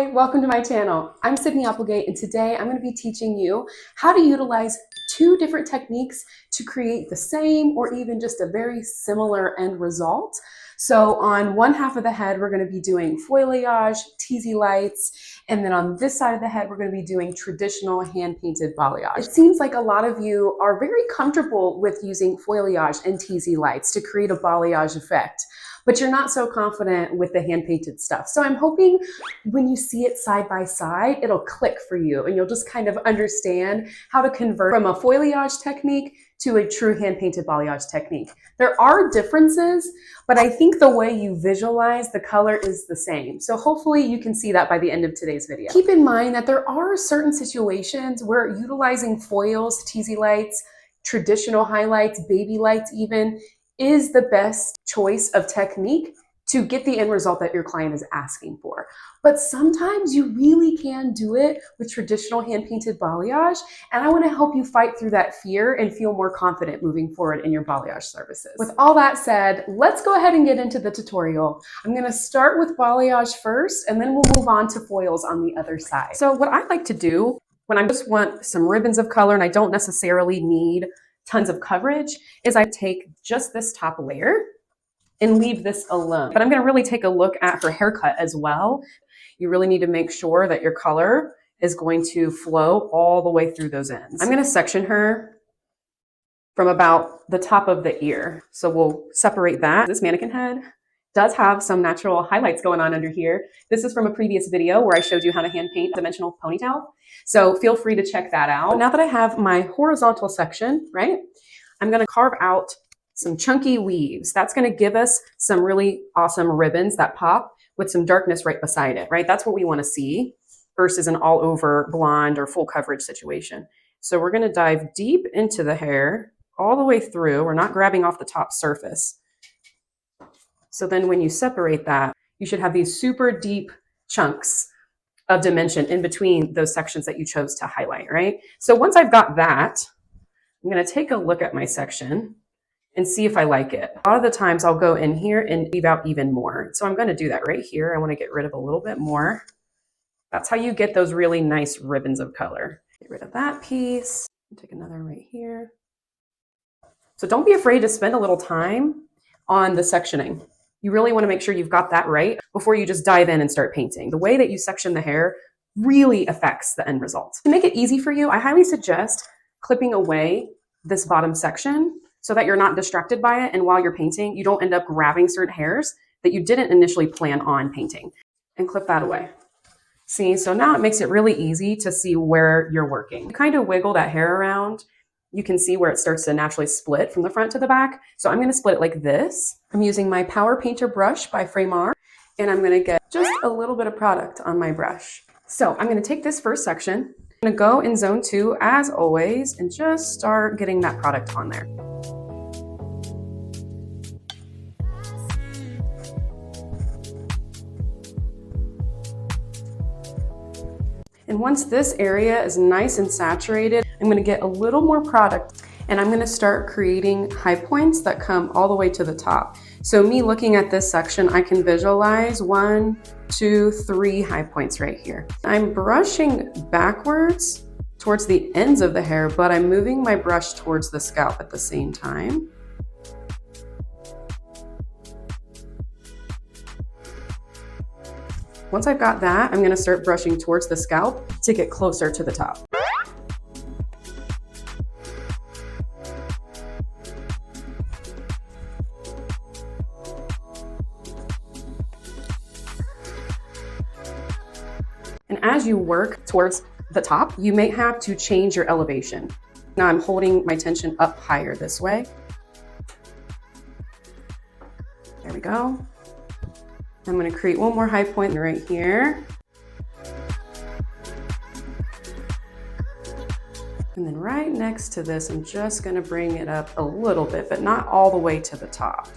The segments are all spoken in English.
Hi, welcome to my channel. I'm Sydney Applegate, and today I'm going to be teaching you how to utilize two different techniques to create the same or even just a very similar end result. So on one half of the head, we're going to be doing foiliage, teasy lights, and then on this side of the head, we're going to be doing traditional hand-painted balayage. It seems like a lot of you are very comfortable with using foiliage and teasy lights to create a balayage effect, but you're not so confident with the hand-painted stuff. So I'm hoping when you see it side by side, it'll click for you and you'll just kind of understand how to convert from a foiliage technique to a true hand-painted balayage technique. There are differences, but I think the way you visualize the color is the same. So hopefully you can see that by the end of today's video. Keep in mind that there are certain situations where utilizing foils, teasy lights, traditional highlights, baby lights even, is the best choice of technique to get the end result that your client is asking for. But sometimes you really can do it with traditional hand-painted balayage, and I want to help you fight through that fear and feel more confident moving forward in your balayage services. With all that said, let's go ahead and get into the tutorial. I'm going to start with balayage first, and then we'll move on to foils on the other side. So what I like to do when I just want some ribbons of color and I don't necessarily need tons of coverage is I take just this top layer and leave this alone. But I'm going to really take a look at her haircut as well. You really need to make sure that your color is going to flow all the way through those ends. I'm going to section her from about the top of the ear. So we'll separate that. This mannequin head does have some natural highlights going on under here. This is from a previous video where I showed you how to hand paint a dimensional ponytail. So feel free to check that out. Now that I have my horizontal section, right, I'm going to carve out some chunky weaves. That's going to give us some really awesome ribbons that pop with some darkness right beside it, right? That's what we want to see versus an all over blonde or full coverage situation. So we're going to dive deep into the hair all the way through. We're not grabbing off the top surface. So then when you separate that, you should have these super deep chunks of dimension in between those sections that you chose to highlight, right? So once I've got that, I'm going to take a look at my section and see if I like it. A lot of the times I'll go in here and weave out even more. So I'm going to do that right here. I want to get rid of a little bit more. That's how you get those really nice ribbons of color. Get rid of that piece. Take another right here. So don't be afraid to spend a little time on the sectioning. You really want to make sure you've got that right before you just dive in and start painting. The way that you section the hair really affects the end result. To make it easy for you, I highly suggest clipping away this bottom section so that you're not distracted by it. And while you're painting, you don't end up grabbing certain hairs that you didn't initially plan on painting, and clip that away. See, so now it makes it really easy to see where you're working. You kind of wiggle that hair around. You can see where it starts to naturally split from the front to the back. So I'm going to split it like this. I'm using my Power Painter brush by Fremar, and I'm going to get just a little bit of product on my brush. So I'm going to take this first section. I'm going to go in zone 2 as always and just start getting that product on there. And once this area is nice and saturated, I'm going to get a little more product and I'm going to start creating high points that come all the way to the top. So me looking at this section, I can visualize 1, 2, 3 high points right here. I'm brushing backwards towards the ends of the hair, but I'm moving my brush towards the scalp at the same time. Once I've got that, I'm going to start brushing towards the scalp to get closer to the top. And as you work towards the top, you may have to change your elevation. Now I'm holding my tension up higher this way. There we go. I'm going to create one more high point right here. And then right next to this, I'm just going to bring it up a little bit, but not all the way to the top.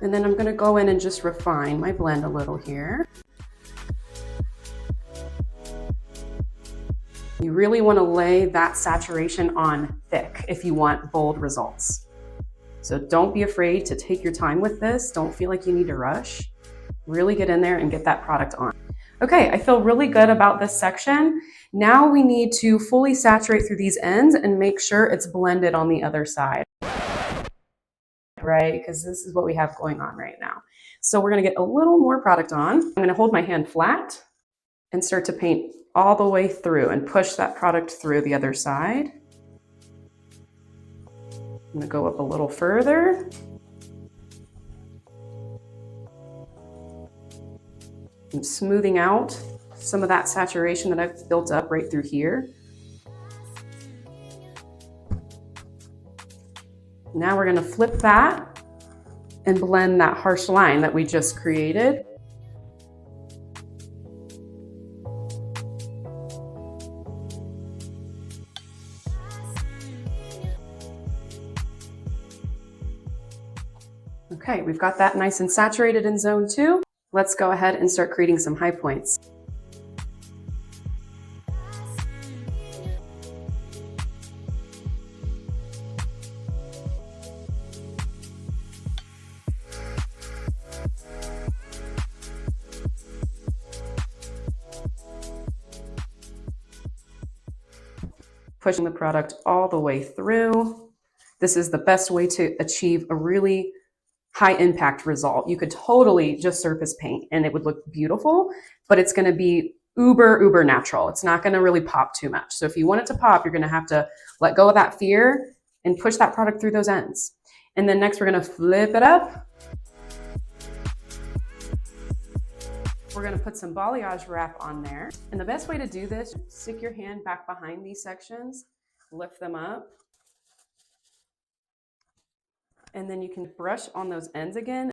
And then I'm going to go in and just refine my blend a little here. You really want to lay that saturation on thick if you want bold results. So don't be afraid to take your time with this. Don't feel like you need to rush. Really get in there and get that product on. Okay, I feel really good about this section. Now we need to fully saturate through these ends and make sure it's blended on the other side, right? Because this is what we have going on right now. So we're gonna get a little more product on. I'm gonna hold my hand flat and start to paint all the way through and push that product through the other side. I'm gonna go up a little further. I'm smoothing out some of that saturation that I've built up right through here. Now we're gonna flip that and blend that harsh line that we just created. Okay, we've got that nice and saturated in zone 2. Let's go ahead and start creating some high points. Pushing the product all the way through. This is the best way to achieve a really high impact result. You could totally just surface paint and it would look beautiful, but it's gonna be uber natural. It's not gonna really pop too much. So if you want it to pop, you're gonna have to let go of that fear and push that product through those ends. And then next we're gonna flip it up. We're gonna put some balayage wrap on there. And the best way to do this, stick your hand back behind these sections, lift them up, and then you can brush on those ends again.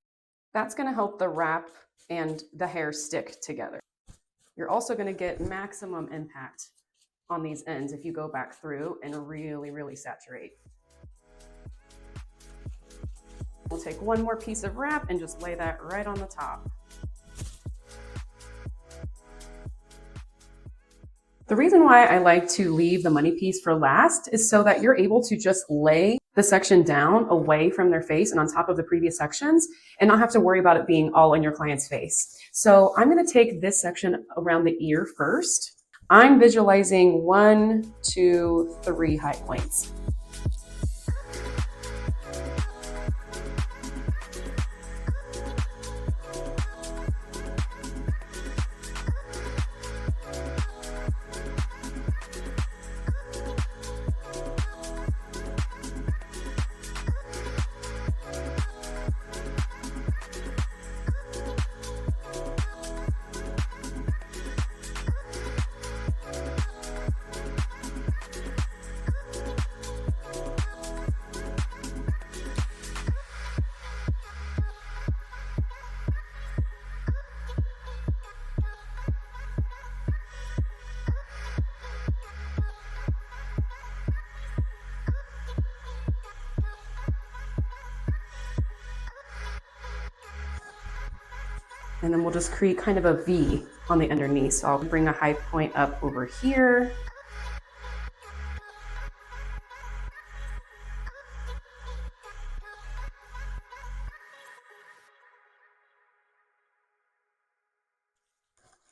That's gonna help the wrap and the hair stick together. You're also gonna get maximum impact on these ends if you go back through and really saturate. We'll take one more piece of wrap and just lay that right on the top. The reason why I like to leave the money piece for last is so that you're able to just lay the section down away from their face and on top of the previous sections and not have to worry about it being all in your client's face. So I'm gonna take this section around the ear first. I'm visualizing 1, 2, 3 high points. And then we'll just create kind of a V on the underneath. So I'll bring a high point up over here.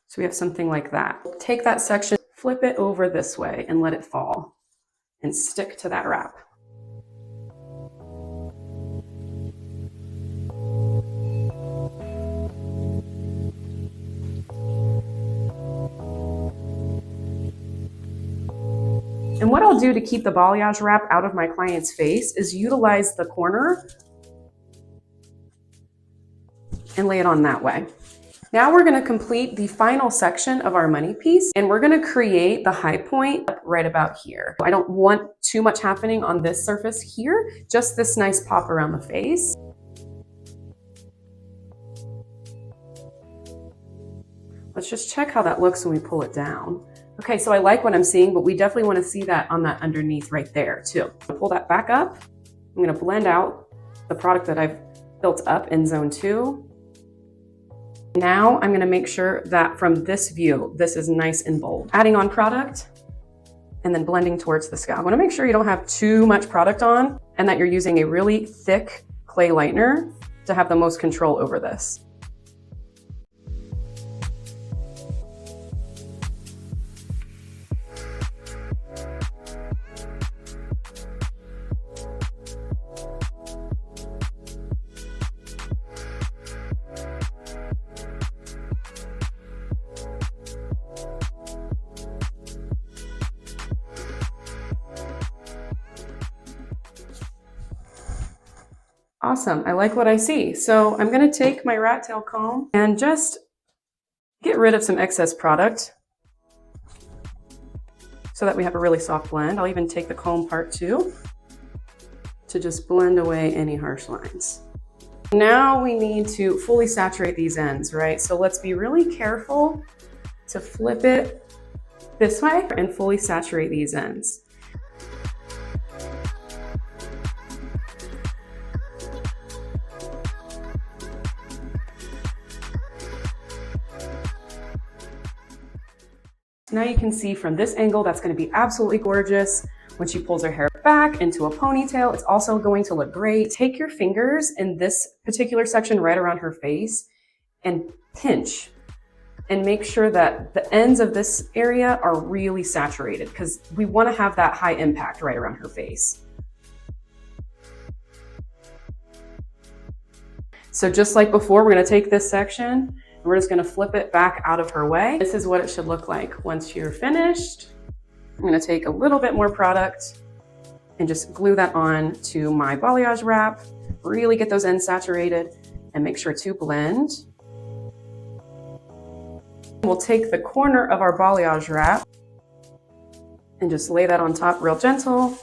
So we have something like that. Take that section, flip it over this way and let it fall and stick to that wrap. And what I'll do to keep the balayage wrap out of my client's face is utilize the corner and lay it on that way. Now we're gonna complete the final section of our money piece and we're gonna create the high point right about here. I don't want too much happening on this surface here, just this nice pop around the face. Let's just check how that looks when we pull it down. Okay, so I like what I'm seeing, but we definitely want to see that on that underneath right there too. Pull that back up. I'm going to blend out the product that I've built up in zone 2. Now I'm going to make sure that from this view, this is nice and bold. Adding on product and then blending towards the scalp. I want to make sure you don't have too much product on and that you're using a really thick clay lightener to have the most control over this. Awesome, I like what I see. So I'm gonna take my rat tail comb and just get rid of some excess product so that we have a really soft blend. I'll even take the comb part too to just blend away any harsh lines. Now we need to fully saturate these ends, right? So let's be really careful to flip it this way and fully saturate these ends. Now you can see from this angle, that's going to be absolutely gorgeous. When she pulls her hair back into a ponytail, it's also going to look great. Take your fingers in this particular section right around her face and pinch and make sure that the ends of this area are really saturated because we want to have that high impact right around her face. So just like before, we're going to take this section and we're just going to flip it back out of her way. This is what it should look like once you're finished. I'm going to take a little bit more product and just glue that on to my balayage wrap. Really get those ends saturated and make sure to blend. We'll take the corner of our balayage wrap and just lay that on top real gentle.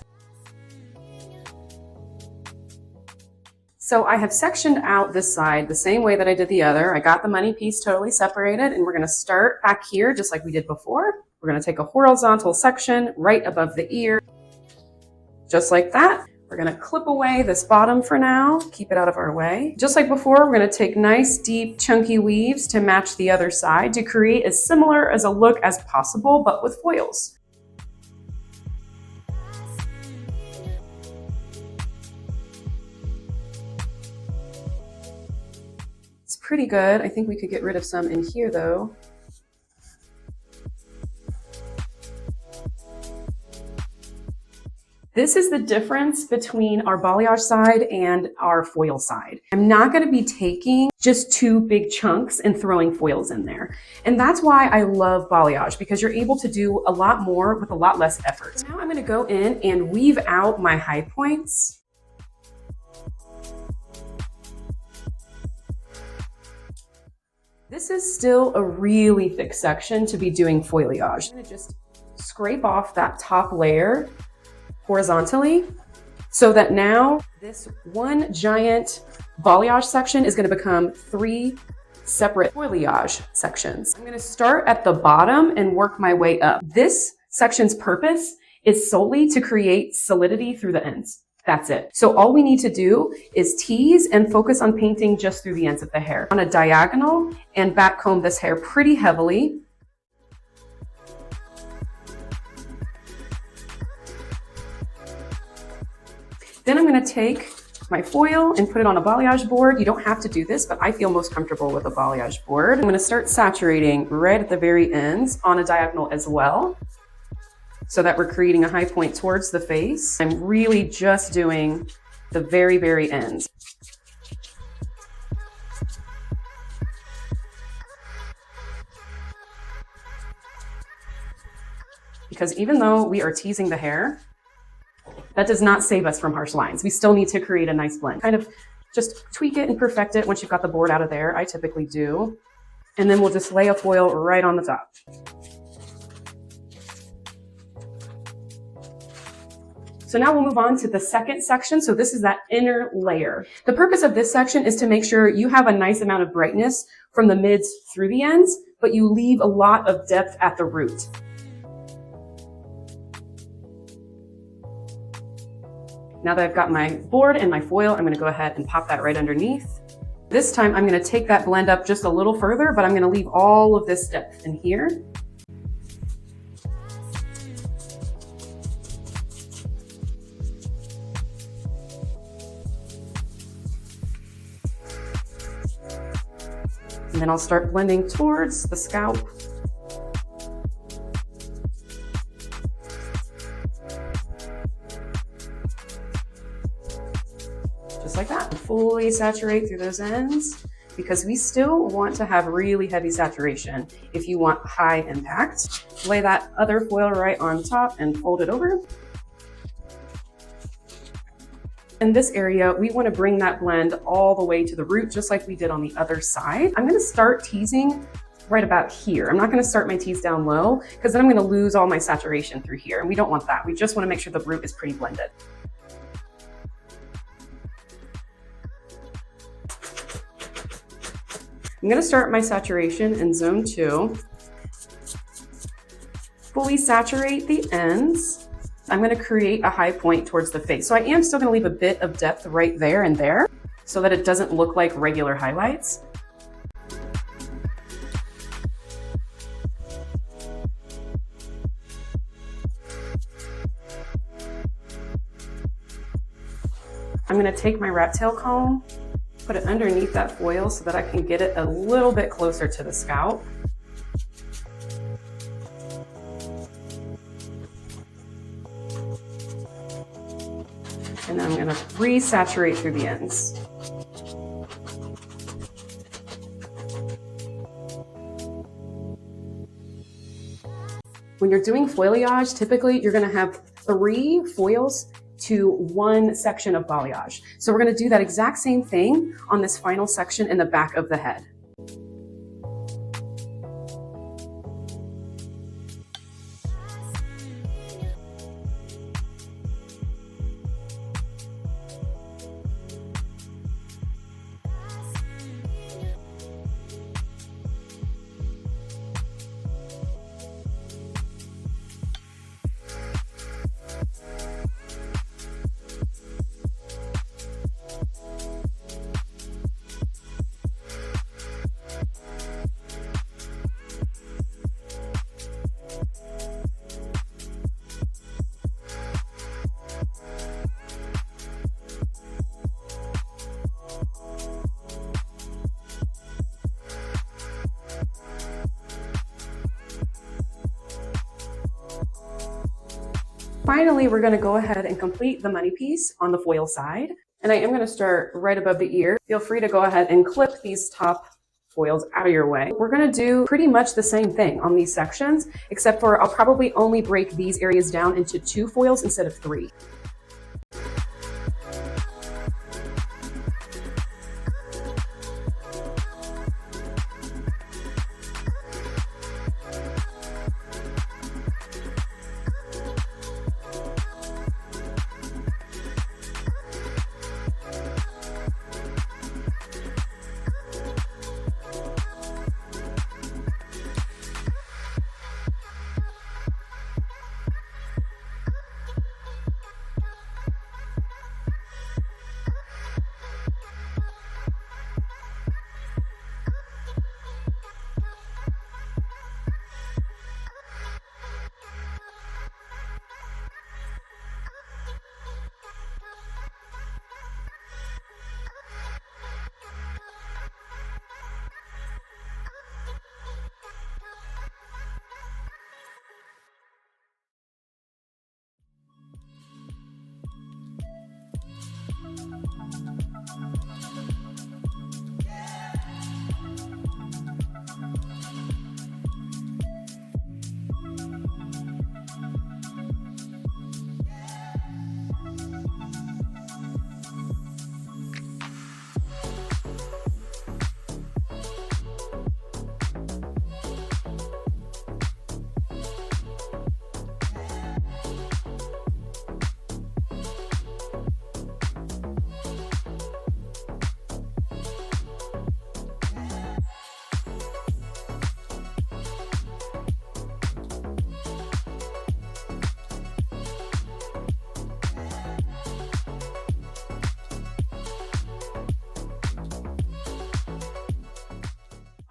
So I have sectioned out this side the same way that I did the other. I got the money piece totally separated and we're going to start back here just like we did before. We're going to take a horizontal section right above the ear, just like that. We're going to clip away this bottom for now, keep it out of our way. Just like before, we're going to take nice, deep, chunky weaves to match the other side to create as similar as a look as possible, but with foils. It's pretty good. I think we could get rid of some in here though. This is the difference between our balayage side and our foil side. I'm not going to be taking just two big chunks and throwing foils in there. And that's why I love balayage, because you're able to do a lot more with a lot less effort. So now I'm going to go in and weave out my high points. This is still a really thick section to be doing foiliage. I'm going to just scrape off that top layer horizontally so that now this one giant balayage section is going to become 3 separate foiliage sections. I'm going to start at the bottom and work my way up. This section's purpose is solely to create solidity through the ends. That's it. So all we need to do is tease and focus on painting just through the ends of the hair. On a diagonal and back comb this hair pretty heavily. Then I'm going to take my foil and put it on a balayage board. You don't have to do this, but I feel most comfortable with a balayage board. I'm going to start saturating right at the very ends on a diagonal as well, so that we're creating a high point towards the face. I'm really just doing the very, very ends. Because even though we are teasing the hair, that does not save us from harsh lines. We still need to create a nice blend. Kind of just tweak it and perfect it once you've got the board out of there. I typically do. And then we'll just lay a foil right on the top. So now we'll move on to the second section. So this is that inner layer. The purpose of this section is to make sure you have a nice amount of brightness from the mids through the ends, but you leave a lot of depth at the root. Now that I've got my board and my foil, I'm going to go ahead and pop that right underneath. This time I'm going to take that blend up just a little further, but I'm going to leave all of this depth in here. And then I'll start blending towards the scalp. Just like that, fully saturate through those ends, because we still want to have really heavy saturation if you want high impact. Lay that other foil right on top and fold it over. In this area, we want to bring that blend all the way to the root, just like we did on the other side. I'm going to start teasing right about here. I'm not going to start my tease down low because then I'm going to lose all my saturation through here, and we don't want that. We just want to make sure the root is pretty blended. I'm going to start my saturation in zone 2. Fully saturate the ends. I'm going to create a high point towards the face. So I am still going to leave a bit of depth right there and there so that it doesn't look like regular highlights. I'm going to take my rat tail comb, put it underneath that foil so that I can get it a little bit closer to the scalp. And then I'm going to resaturate through the ends. When you're doing foiliage, typically you're going to have 3 foils to 1 section of balayage. So we're going to do that exact same thing on this final section in the back of the head. Finally, we're going to go ahead and complete the money piece on the foil side. And I am going to start right above the ear. Feel free to go ahead and clip these top foils out of your way. We're going to do pretty much the same thing on these sections, except for I'll probably only break these areas down into 2 foils instead of 3.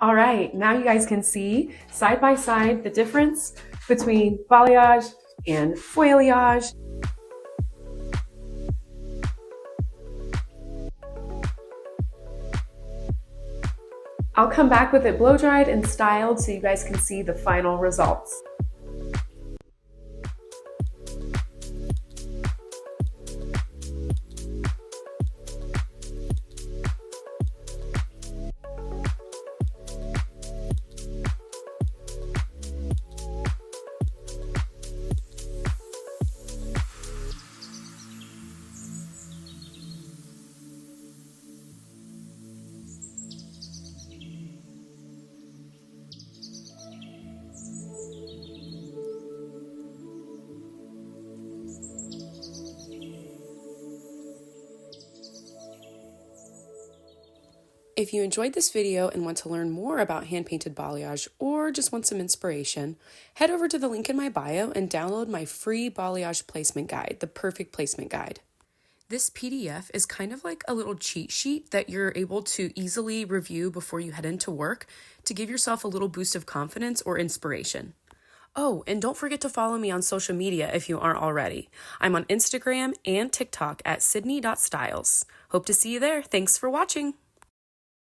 All right, now you guys can see side by side the difference between balayage and foiliage. I'll come back with it blow dried and styled so you guys can see the final results. If you enjoyed this video and want to learn more about hand-painted balayage or just want some inspiration, head over to the link in my bio and download my free balayage placement guide, the perfect placement guide. This PDF is kind of like a little cheat sheet that you're able to easily review before you head into work to give yourself a little boost of confidence or inspiration. Oh, and don't forget to follow me on social media if you aren't already. I'm on Instagram and TikTok at sydney.styles. Hope to see you there. Thanks for watching.